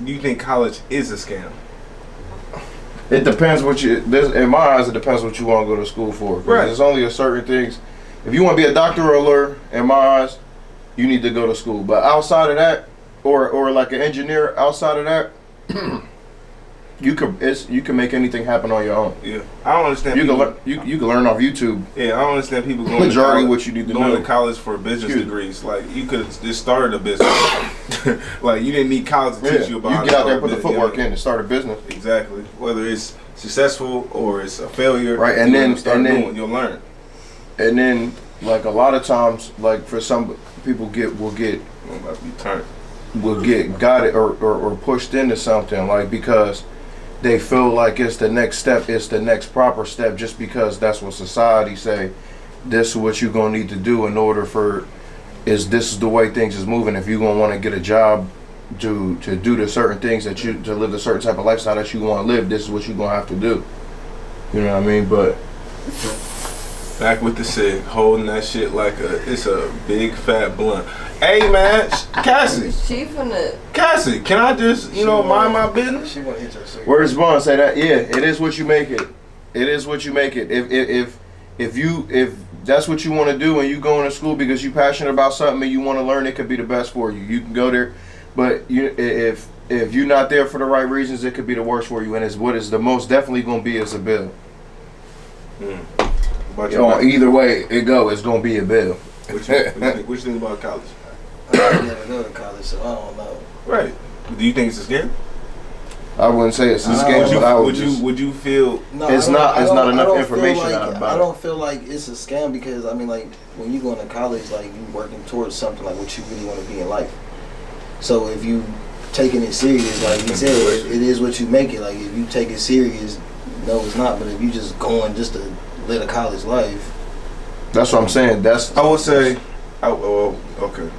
do you think college is a scam? It depends what you. In my eyes, it depends what you want to go to school for. Right. There's only a certain things. If you want to be a doctor or a lawyer, in my eyes, you need to go to school. But outside of that, or like an engineer, outside of that, you can make anything happen on your own. Yeah, I don't understand. You can learn off YouTube. Yeah, I don't understand people going majority to college, what you need to going know. to college for business degrees. Like you could have just started a business. Like you didn't need college to teach you about. You get out there and put the footwork in and start a business. Exactly. Whether it's successful or it's a failure, right? And then you'll learn. And then, like a lot of times, like for some people will get guided or pushed into something, like because they feel like it's the next step, it's the next proper step, just because that's what society say. This is what you're gonna need to do in order for. This is the way things is moving. If you're gonna want to get a job, to do the certain things to live the certain type of lifestyle that you want to live, this is what you're gonna have to do. You know what I mean? But back with the cig, holding that shit like it's a big fat blunt. Hey man, Cassie. Cassie, can I just mind my business? She want to hit your cigarette. Where's Bond? Say that. Yeah, it is what you make it. It is what you make it. If that's what you want to do and you going to school because you're passionate about something and you want to learn, it could be the best for you. You can go there, but if you're not there for the right reasons, it could be the worst for you. And what is the most definitely going to be is a bill. But either way it's going to be a bill. What you think about college? I never go to college, so I don't know. Right. Do you think it's a scam? I wouldn't say it's a scam, but I would you feel it's not enough information out about it. I don't feel like it's a scam because I mean, like when you go into college, like you working towards something like what you really want to be in life. So if you taking it serious, like you said, it is what you make it. Like if you take it serious, no, it's not. But if you just going just to live a college life, that's what I'm saying. I would say, okay,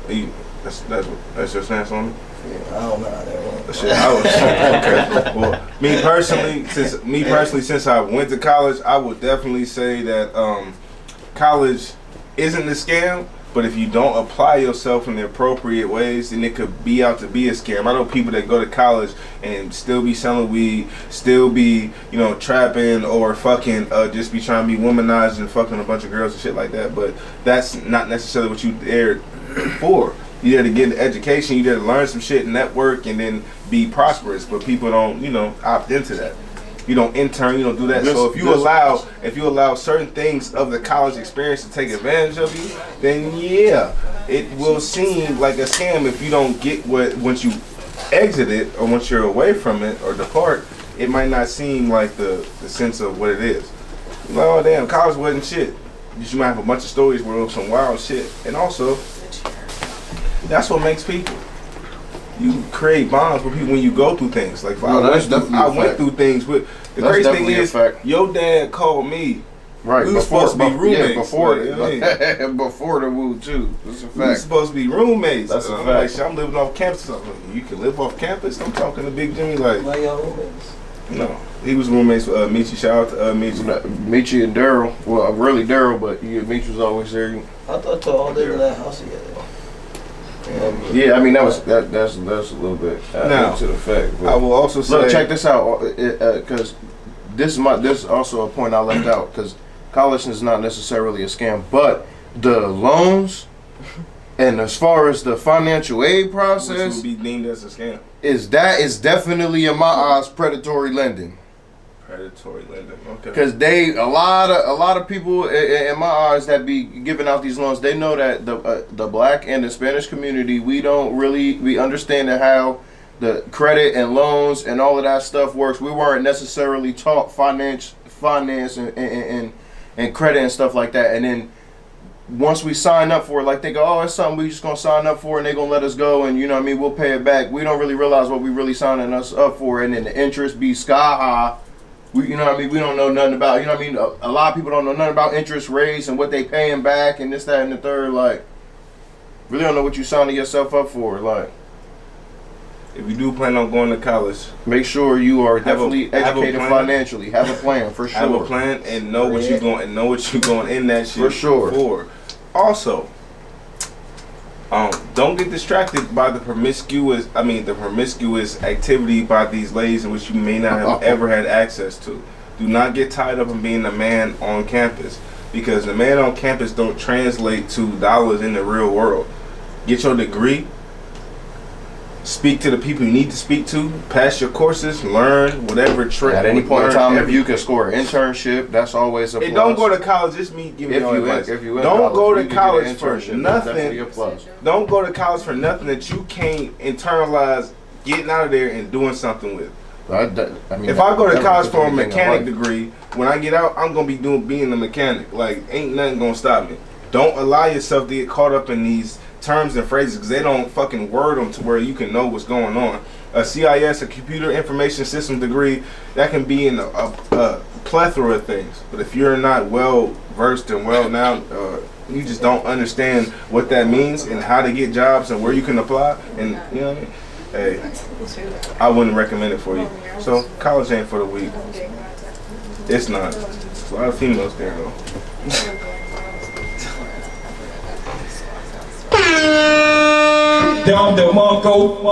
that's your stance on it. Yeah, I don't know how that works. Okay. Well, me personally, since I went to college, I would definitely say that college isn't a scam. But if you don't apply yourself in the appropriate ways, then it could be out to be a scam. I know people that go to college and still be selling weed, still be, trapping or fucking, just be trying to be womanized and fucking a bunch of girls and shit like that. But that's not necessarily what you there for. You there to get an education, you there to learn some shit, network, and then be prosperous. But people don't, opt into that. You don't intern, you don't do that. So if you allow certain things of the college experience to take advantage of you, then yeah, it will seem like a scam if you don't get once you exit it or once you're away from it or depart, it might not seem like the sense of what it is. Oh damn, college wasn't shit. You might have a bunch of stories where it was some wild shit. And also, that's what makes people. You create bonds with people when you go through things. Like I went through things with. The crazy thing is, your dad called me. Right, we were supposed to be roommates. Yeah, before the woo too. That's a fact. We were supposed to be roommates. That's a fact. I'm living off campus. You can live off campus. I'm talking to Big Jimmy like. Why y'all roommates? No, he was roommates with Michi. Shout out to Michi. Michi and Daryl. Well, really Daryl, but Michi was always there. I thought y'all all lived in that house together. Yeah, I mean that's a little bit to the fact. I will also say, look, check this out, because this is also a point I left out, because college is not necessarily a scam, but the loans and as far as the financial aid process, which would be deemed as a scam, is definitely in my eyes predatory lending. Predatory lending, okay. Because a lot of people in my eyes that be giving out these loans, they know that the black and the Spanish community, we understand how the credit and loans and all of that stuff works. We weren't necessarily taught finance and credit and stuff like that. And then once we sign up for it, like they go, oh, it's something we just gonna sign up for and they gonna let us go and we'll pay it back. We don't really realize what we really signing us up for, and then the interest be sky high. We don't know nothing about, a lot of people don't know nothing about interest rates and what they paying back and this, that, and the third. Like, really don't know what you signing yourself up for. Like, if you do plan on going to college, make sure you are definitely educated financially. Have a plan for sure. Have a plan and know what you're going in that shit for sure. Also, Don't get distracted by the promiscuous activity by these ladies in which you may not have ever had access to. Do not get tied up in being a man on campus, because the man on campus don't translate to dollars in the real world. Get your degree. Speak to the people you need to speak to. Pass your courses. Learn whatever trick. At any point in time, if you can score an internship, that's always a plus. And don't go to college. Just me giving you advice. If you don't go to you college for nothing. nothing. Don't go to college for nothing that you can't internalize getting out of there and doing something with. I mean, if I go to college for a mechanic degree, when I get out, I'm gonna be being a mechanic. Like, ain't nothing gonna stop me. Don't allow yourself to get caught up in these terms and phrases, because they don't fucking word them to where you can know what's going on. A CIS, a computer information system degree, that can be in a plethora of things. But if you're not well versed and you just don't understand what that means and how to get jobs and where you can apply, and you know what I mean? Hey, I wouldn't recommend it for you. So college ain't for the weak. It's not. There's a lot of females there though. Down the Mongo.